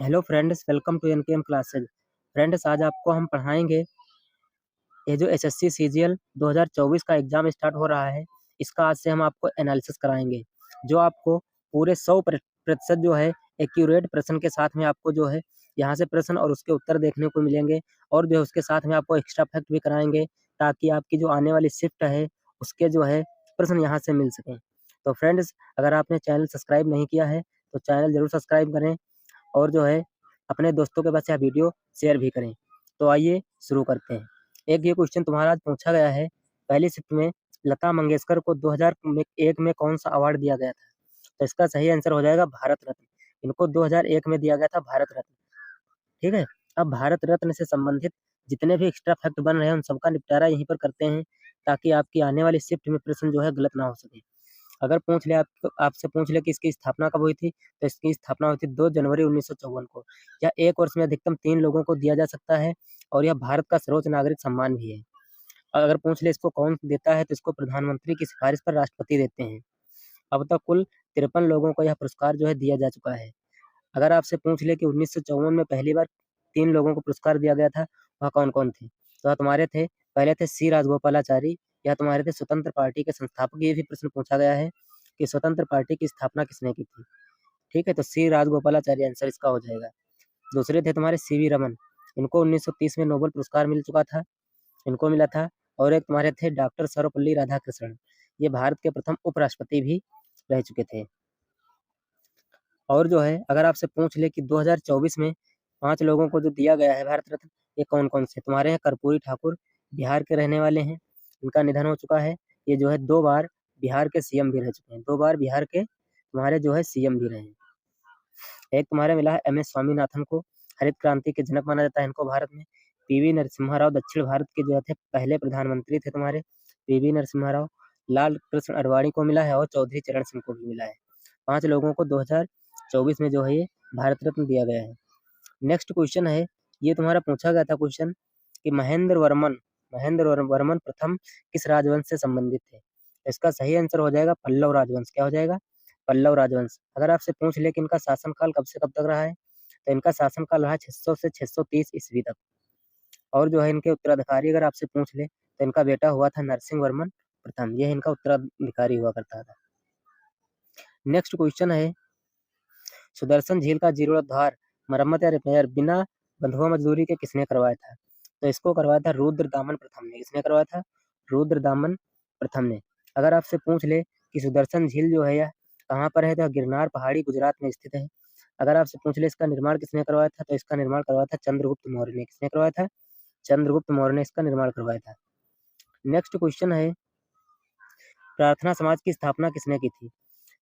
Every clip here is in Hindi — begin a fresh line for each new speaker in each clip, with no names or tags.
Hello friends, welcome to NKM classes. Friends, आज आपको हम पढ़ाएंगे ये जो एसएससी सीजीएल 2024 का एग्जाम स्टार्ट हो रहा है। इसका आज से हम आपको एनालिसिस कराएंगे, जो आपको पूरे 100% जो है एक्यूरेट प्रश्न के साथ में आपको जो है यहाँ से प्रश्न और उसके उत्तर देखने को मिलेंगे। और जो है उसके साथ में आपको एक्स्ट्रा फैक्ट भी कराएंगे, ताकि आपकी जो आने वाली शिफ्ट है उसके जो है प्रश्न यहाँ से मिल सकें। तो फ्रेंड्स, अगर आपने चैनल सब्सक्राइब नहीं किया है तो चैनल जरूर सब्सक्राइब करें, और जो है अपने दोस्तों के पास यह वीडियो शेयर भी करें। तो आइए शुरू करते हैं। एक ये क्वेश्चन तुम्हारा आज पूछा गया है, पहली शिफ्ट में लता मंगेशकर को 2001 में कौन सा अवार्ड दिया गया था? तो इसका सही आंसर हो जाएगा भारत रत्न। इनको 2001 में दिया गया था भारत रत्न। ठीक है। अब भारत रत्न से संबंधित जितने भी एक्स्ट्रा फैक्ट बन रहे हैं उन सबका निपटारा यहीं पर करते हैं, ताकि आपकी आने वाली शिफ्ट में प्रश्न जो है गलत ना हो सके। अगर पूछ ले आपसे पूछ ले कि इसकी स्थापना कब हुई थी, तो इसकी स्थापना हुई थी 2 जनवरी 1954 को। यह एक वर्ष में अधिकतम 3 लोगों को दिया जा सकता है, और यह भारत का सर्वोच्च नागरिक सम्मान भी है। अगर पूछ ले इसको कौन देता है, तो इसको प्रधानमंत्री की सिफारिश पर राष्ट्रपति देते हैं। अब तक कुल 53 लोगों को यह पुरस्कार जो है दिया जा चुका है। अगर आपसे पूछ ले कि 1954 में पहली बार 3 लोगों को पुरस्कार दिया गया था, वह कौन-कौन थे? तो वह तुम्हारे थे, पहले थे सी राजगोपालाचारी, यह तुम्हारे थे स्वतंत्र पार्टी के संस्थापक। ये भी प्रश्न पूछा गया है कि स्वतंत्र पार्टी की स्थापना किसने की थी? ठीक है, तो सी राजगोपालाचारी आंसर इसका हो जाएगा। दूसरे थे तुम्हारे सीवी रमन, इनको 1930 में नोबेल पुरस्कार मिल चुका था, इनको मिला था। और एक तुम्हारे थे डॉक्टर सर्वपल्ली राधाकृष्णन, ये भारत के प्रथम उपराष्ट्रपति भी रह चुके थे। और जो है अगर आपसे पूछ ले कि 2024 में 5 लोगों को जो दिया गया है भारत रत्न, ये कौन-कौन से? तुम्हारे हैं कर्पूरी ठाकुर, बिहार के रहने वाले हैं, इनका निधन हो चुका है। ये जो है 2 बार बिहार के सीएम भी रह चुके हैं, 2 बार बिहार के तुम्हारे जो है सीएम भी रहे हैं। एक तुम्हारे मिला है एमएस स्वामीनाथन को, हरित क्रांति के जनक माना जाता है इनको भारत में। पीवी नरसिम्हा राव दक्षिण भारत के जो थे पहले प्रधानमंत्री थे तुम्हारे, पीवी नरसिम्हा राव। लाल कृष्ण आडवाणी को मिला है, और चौधरी चरण सिंह को भी मिला है। 5 लोगों को 2024 में जो है ये भारत रत्न दिया गया है। नेक्स्ट क्वेश्चन है, ये तुम्हारा पूछा गया था क्वेश्चन कि महेंद्र वर्मन प्रथम किस राजवंश से संबंधित थे? इसका सही आंसर हो जाएगा पल्लव राजवंश। क्या हो जाएगा? पल्लव राजवंश। अगर आपसे पूछ ले कि इनका शासनकाल कब से कब तक रहा है, तो इनका शासनकाल रहा 600 से 630 ईस्वी तक। और जो है इनके उत्तराधिकारी अगर आपसे पूछ ले, तो इनका बेटा हुआ था नरसिंह वर्मन प्रथम, यह इनका उत्तराधिकारी हुआ करता था। नेक्स्ट क्वेश्चन है, सुदर्शन झील का जीर्णोद्धार, मरम्मत या रिपेयर बिना बंधुआ मजदूरी के किसने करवाया था? तो इसको करवाया था रुद्रदामन प्रथम ने। किसने करवाया था? रुद्रदामन प्रथम ने। अगर आपसे पूछ ले कि सुदर्शन झील जो है यह कहाँ पर है, तो गिरनार पहाड़ी गुजरात में स्थित है। अगर आपसे पूछ ले इसका निर्माण किसने करवाया था, तो इसका निर्माण करवाया था चंद्रगुप्त मौर्य ने। किसने करवाया था? चंद्रगुप्त मौर्य ने इसका निर्माण करवाया था। नेक्स्ट क्वेश्चन है, प्रार्थना समाज की स्थापना किसने की थी?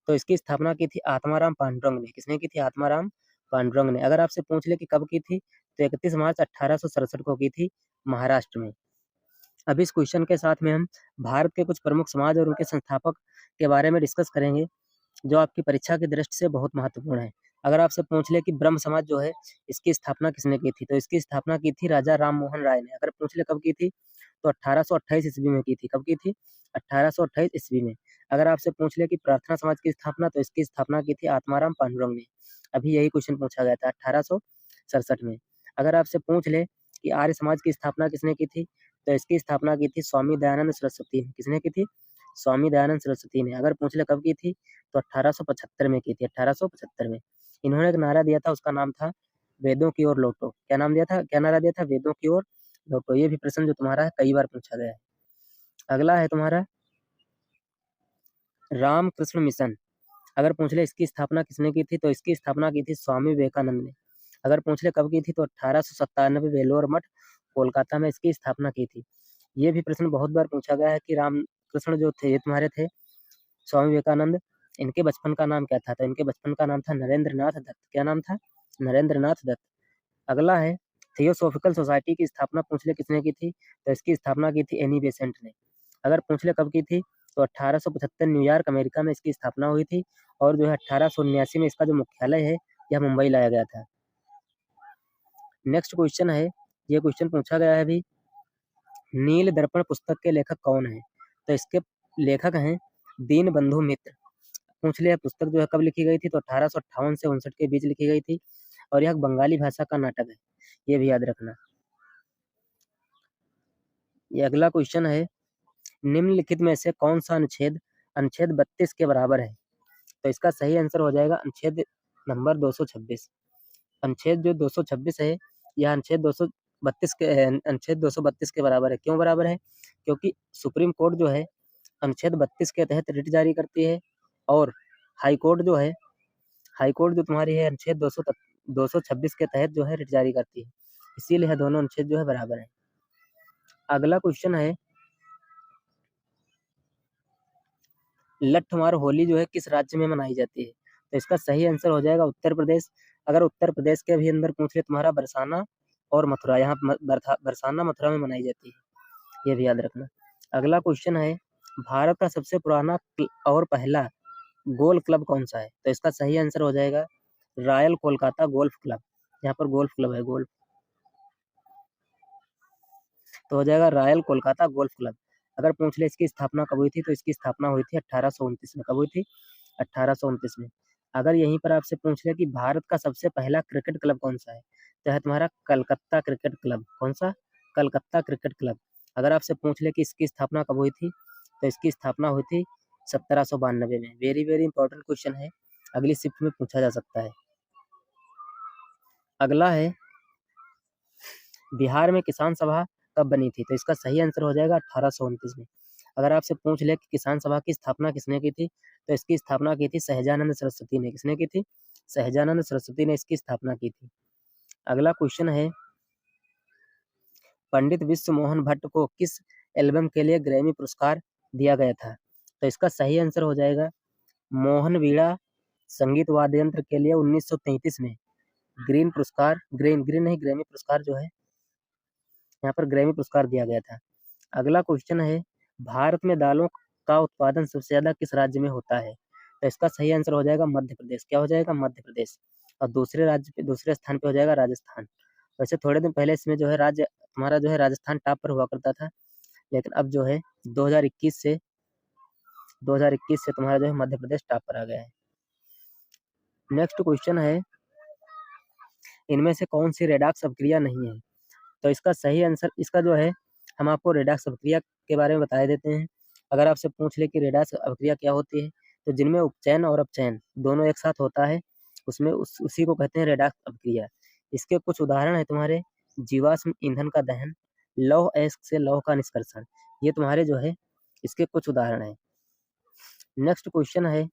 तो इसकी स्थापना की थी आत्माराम पांडुरंग ने। किसने की थी? आत्माराम पांडुरंग ने। अगर आपसे पूछ ले कि कब की थी, तो 31 मार्च 1867 को की थी, महाराष्ट्र में। अब इस क्वेश्चन के साथ में हम भारत के कुछ प्रमुख समाज और उनके संस्थापक के बारे में डिस्कस करेंगे, जो आपकी परीक्षा की दृष्टि से बहुत महत्वपूर्ण है। अगर आपसे पूछ ले कि ब्रह्म समाज जो है इसकी स्थापना किसने की थी, तो इसकी स्थापना की थी राजा राम मोहन राय ने। अगर पूछ ले कब की थी, तो 1828 ईस्वी में की थी। कब की थी? 1828 ईस्वी में। अगर आपसे पूछ ले कि प्रार्थना समाज की स्थापना, तो इसकी स्थापना की थी आत्माराम पांडुरंग ने। अभी यही क्वेश्चन पूछा गया था 1867 में। अगर आपसे पूछ ले कि आर्य समाज की स्थापना किसने की थी, तो इसकी स्थापना की थी स्वामी दयानंद सरस्वती ने। किसने की थी? स्वामी दयानंद सरस्वती ने। अगर पूछ ले कब की थी, तो 1875 में की थी, 1875 में। इन्होंने एक नारा दिया था, उसका नाम था वेदों की ओर लौटो। क्या नाम दिया था? क्या नारा दिया था? वेदों की ओर लौटो। ये भी प्रश्न जो तुम्हारा है कई बार पूछा गया है। अगला है तुम्हारा रामकृष्ण मिशन। अगर पूछ ले इसकी स्थापना किसने की थी, तो इसकी स्थापना की थी स्वामी विवेकानंद ने। अगर पूछ ले कब की थी, तो 1897 वेलोर मठ कोलकाता में इसकी स्थापना की थी। ये भी प्रश्न बहुत बार पूछा गया है कि रामकृष्ण जो थे ये तुम्हारे थे स्वामी विवेकानंद, इनके बचपन का नाम क्या था? तो इनके बचपन का नाम था नरेंद्र नाथ दत्त। क्या नाम था? नरेंद्र नाथ दत्त। अगला है थियोसॉफिकल सोसाइटी की स्थापना पूछ ले किसने की थी, तो इसकी स्थापना की थी एनी बेसेंट ने। अगर पूछ ले कब की थी, तो 1875 न्यूयॉर्क अमेरिका में इसकी स्थापना हुई थी, और जो है 1879 में इसका जो मुख्यालय है यह मुंबई लाया गया था। नेक्स्ट क्वेश्चन है, ये क्वेश्चन पूछा गया है अभी, नील दर्पण पुस्तक के लेखक कौन है? तो इसके लेखक हैं दीनबंधु मित्र। पूछ लिया पुस्तक जो है कब लिखी गई थी, तो 1858 से 59 के बीच लिखी गई थी। और यह बंगाली भाषा का नाटक है, ये भी याद रखना। ये अगला क्वेश्चन है, निम्नलिखित में से कौन सा अनुच्छेद अनुच्छेद 32 के बराबर है? तो इसका सही आंसर हो जाएगा अनुच्छेद नंबर 226। अनुच्छेद जो 226 है, यह अनुच्छेद 232 के बराबर है। क्यों बराबर है? क्योंकि सुप्रीम कोर्ट जो है अनुच्छेद 32 के तहत रिट जारी करती है, और हाई कोर्ट जो है, हाई कोर्ट जो तुम्हारी है अनुच्छेद 226 के तहत जो है रिट जारी करती है। इसीलिए दोनों अनुच्छेद जो है बराबर है। अगला क्वेश्चन है, लट्ठमार होली जो है किस राज्य में मनाई जाती है? तो इसका सही आंसर हो जाएगा उत्तर प्रदेश। अगर उत्तर प्रदेश के भी अंदर पूछ ले तुम्हारा बरसाना और मथुरा, यहाँ बरसाना मथुरा में मनाई जाती है, ये भी याद रखना। अगला क्वेश्चन है, भारत का सबसे पुराना और पहला गोल्फ क्लब कौन सा है? तो इसका सही आंसर हो जाएगा रॉयल कोलकाता गोल्फ क्लब। यहाँ पर गोल्फ क्लब है, गोल्फ, तो हो जाएगा रॉयल कोलकाता गोल्फ क्लब। अगर पूछ ले इसकी स्थापना कब हुई थी, तो इसकी स्थापना हुई थी 1829 में। कब हुई थी? 1829 में। अगर यहीं पर आपसे पूछ ले कि भारत का सबसे पहला क्रिकेट क्लब कौन सा है, तो है तुम्हारा कलकत्ता क्रिकेट क्लब। कौन सा? Calcutta cricket club. अगर आपसे पूछ ले कि इसकी स्थापना कब हुई थी, तो इसकी स्थापना हुई थी 1792 में। वेरी वेरी इंपॉर्टेंट क्वेश्चन है, अगली शिफ्ट में पूछा जा सकता है। अगला है, बिहार में किसान सभा कब बनी थी? तो इसका सही आंसर हो जाएगा 1829 में। अगर आपसे पूछ ले कि किसान सभा की स्थापना किसने की थी, तो इसकी स्थापना की थी सहजानंद सरस्वती ने। किसने की थी? सहजानंद सरस्वती ने इसकी स्थापना की थी। अगला क्वेश्चन है, पंडित विश्व मोहन भट्ट को किस एल्बम के लिए ग्रैमी पुरस्कार दिया गया था? तो इसका सही आंसर हो जाएगा मोहन वीणा संगीत वाद्य यंत्र के लिए 1933 में ग्रीन पुरस्कार, ग्रीन ग्रीन नहीं, ग्रैमी पुरस्कार जो है, यहाँ पर ग्रैमी पुरस्कार दिया गया था। अगला क्वेश्चन है, भारत में दालों का उत्पादन सबसे ज्यादा किस राज्य में होता है? तो इसका सही आंसर हो जाएगा मध्य प्रदेश। क्या हो जाएगा? मध्य प्रदेश। और दूसरे स्थान पे हो जाएगा राजस्थान। वैसे थोड़े दिन पहले इसमें जो है राज्य तुम्हारा जो है राजस्थान टॉप पर हुआ करता था, लेकिन अब जो है 2021 से तुम्हारा जो है मध्य प्रदेश टॉप पर आ गया है। नेक्स्ट क्वेश्चन है, इनमें से कौन सी रेडॉक्स अभिक्रिया नहीं है? तो इसका सही आंसर, इसका जो है हम आपको रेडॉक्स अभिक्रिया के बारे में बता देते हैं। अगर आपसे पूछ ले कि रेडॉक्स अभिक्रिया क्या होती है, तो जिनमें उपचयन और अपचयन दोनों एक साथ होता है, उसमें उसी को कहते हैं रेडॉक्स अभिक्रिया। इसके कुछ उदाहरण है तुम्हारे, जीवाश्म ईंधन का दहन, लौह अयस्क से लौह का निष्कर्षण, ये तुम्हारे जो है इसके कुछ उदाहरण है। नेक्स्ट क्वेश्चन है,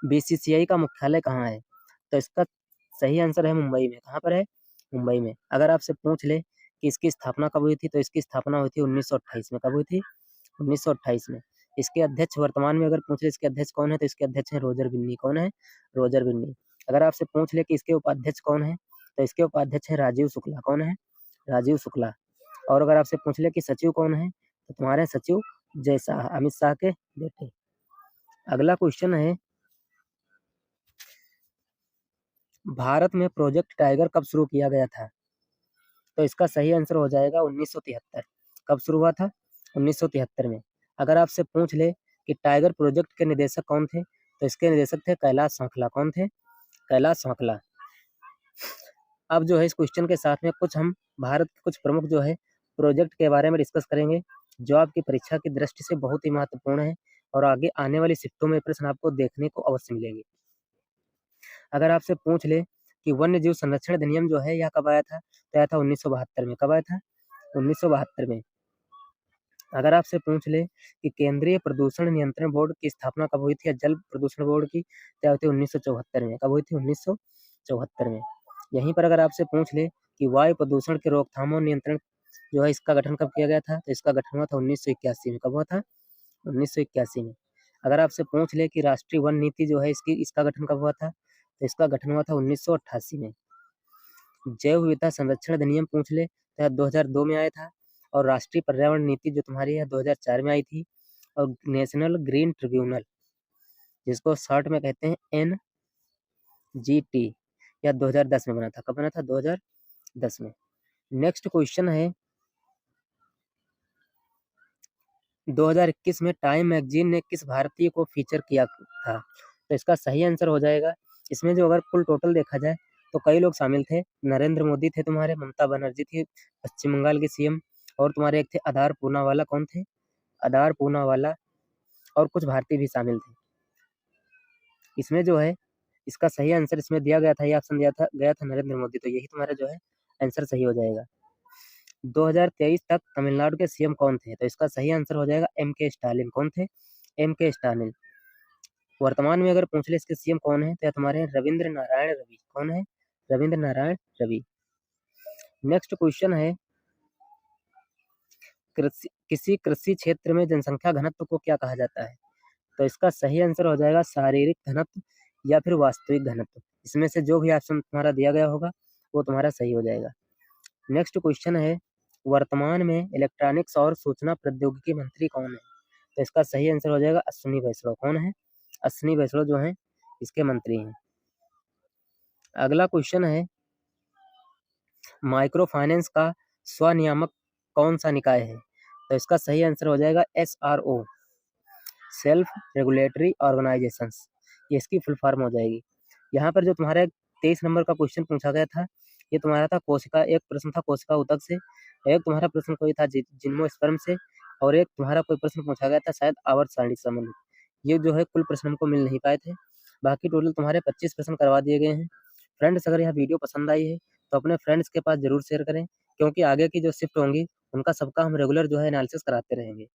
बीसीसीआई का मुख्यालय कहाँ है? तो इसका सही आंसर है मुंबई में। कहाँ पर है? मुंबई में। अगर आपसे पूछ ले कि इसकी स्थापना कब हुई थी, तो इसकी स्थापना हुई थी 1928 में। कब हुई थी? 1928 में। इसके अध्यक्ष वर्तमान में अगर पूछ ले इसके अध्यक्ष कौन है, तो इसके अध्यक्ष है रोजर बिन्नी। कौन है? रोजर बिन्नी। अगर आपसे पूछ ले कि इसके उपाध्यक्ष कौन है, तो इसके उपाध्यक्ष है राजीव शुक्ला। कौन है? राजीव शुक्ला। और अगर आपसे पूछ ले कि सचिव कौन है, तो तुम्हारे सचिव जय शाह, अमित शाह के बेटे। अगला क्वेश्चन है, भारत में प्रोजेक्ट टाइगर कब शुरू किया गया था? तो इसका सही आंसर हो जाएगा 1973। कब शुरू हुआ था? 1973 में। अगर आपसे पूछ ले कि टाइगर प्रोजेक्ट के निदेशक कौन थे, तो इसके निदेशक थे कैलाश सांखला। कौन थे? कैलाश सांखला। अब जो है इस क्वेश्चन के साथ में कुछ हम भारत के कुछ प्रमुख जो है प्रोजेक्ट के बारे में डिस्कस करेंगे, जो आपकी परीक्षा की दृष्टि से बहुत ही महत्वपूर्ण है, और आगे आने वाली शिफ्टों में प्रश्न आपको देखने को अवश्य मिलेंगे। अगर आपसे पूछ ले कि वन्य जीव संरक्षण अधिनियम जो है यह कब आया था, तो आया था 1972 में। कब आया था? 1972 में। अगर आपसे पूछ ले कि केंद्रीय प्रदूषण नियंत्रण बोर्ड की स्थापना कब हुई थी, या जल प्रदूषण बोर्ड की, तो हुई थी 1974 में। कब हुई थी? 1974 में। यहीं पर अगर आपसे पूछ ले कि वायु प्रदूषण के रोकथाम और नियंत्रण जो है इसका गठन कब किया गया था, तो इसका गठन हुआ था 1981 में। कब हुआ था? 1981 में। अगर आपसे पूछ ले कि राष्ट्रीय वन नीति जो है इसका गठन कब हुआ था, तो इसका गठन हुआ था 1988 में। जैव विविधता संरक्षण अधिनियम पूछ ले तो 2002 में आया था, और राष्ट्रीय पर्यावरण नीति जो तुम्हारी है 2004 में आई थी, और नेशनल ग्रीन ट्रिब्यूनल जिसको शॉर्ट में कहते हैं NGT, यह 2010 में बना था। कब बना था? 2010 में। नेक्स्ट क्वेश्चन है, 2021 में टाइम मैगजीन ने किस भारतीय को फीचर किया था? तो इसका सही आंसर हो जाएगा इसमें जो अगर कुल टोटल देखा जाए तो कई लोग शामिल थे। नरेंद्र मोदी थे तुम्हारे, ममता बनर्जी थी पश्चिम बंगाल के सीएम, और तुम्हारे एक थे आधार पूनावाला। कौन थे? आधार पूनावाला। और कुछ भारतीय भी शामिल थे। इसमें जो है इसका सही आंसर इसमें दिया गया था, ये ऑप्शन दिया था गया था नरेंद्र मोदी, तो यही तुम्हारा जो है आंसर सही हो जाएगा। 2023 तक तमिलनाडु के सीएम कौन थे? तो इसका सही आंसर हो जाएगा M.K. स्टालिन। कौन थे? M.K. स्टालिन। वर्तमान में अगर पूछ ले इसके सीएम कौन है, तो तुम्हारे रविंद्र नारायण रवि। कौन है? रविंद्र नारायण रवि। नेक्स्ट क्वेश्चन है, किसी कृषि क्षेत्र में जनसंख्या घनत्व को क्या कहा जाता है? तो इसका सही आंसर हो जाएगा शारीरिक घनत्व या फिर वास्तविक घनत्व। इसमें से जो भी ऑप्शन तुम्हारा दिया गया होगा वो तुम्हारा सही हो जाएगा। नेक्स्ट क्वेश्चन है, वर्तमान में इलेक्ट्रॉनिक्स और सूचना प्रौद्योगिकी मंत्री कौन है? तो इसका सही आंसर हो जाएगा अश्विनी वैष्णव। कौन है? अश्विनी वैष्णव जो है इसके मंत्री हैं। अगला क्वेश्चन है, माइक्रो फाइनेंस का स्वनियामक कौन सा निकाय है? तो इसका सही आंसर हो जाएगा SRO, सेल्फ रेगुलेटरी ऑर्गेनाइजेशंस, ये इसकी फुल फॉर्म हो जाएगी। यहाँ पर जो तुम्हारा 23 नंबर का क्वेश्चन पूछा गया था, ये तुम्हारा था कोशिका, एक प्रश्न था कोशिका ऊतक से, एक तुम्हारा प्रश्न कोई था जिम्नोस्पर्म से, और एक तुम्हारा कोई प्रश्न पूछा गया था शायद आवर्त सारणी से संबंधित। ये जो है कुल प्रश्न हमको मिल नहीं पाए थे। बाकी टोटल तुम्हारे 25 प्रश्न करवा दिए गए हैं। फ्रेंड्स, अगर यह वीडियो पसंद आई है तो अपने फ्रेंड्स के पास जरूर शेयर करें, क्योंकि आगे की जो शिफ्ट होंगी उनका सबका हम रेगुलर जो है एनालिसिस कराते रहेंगे।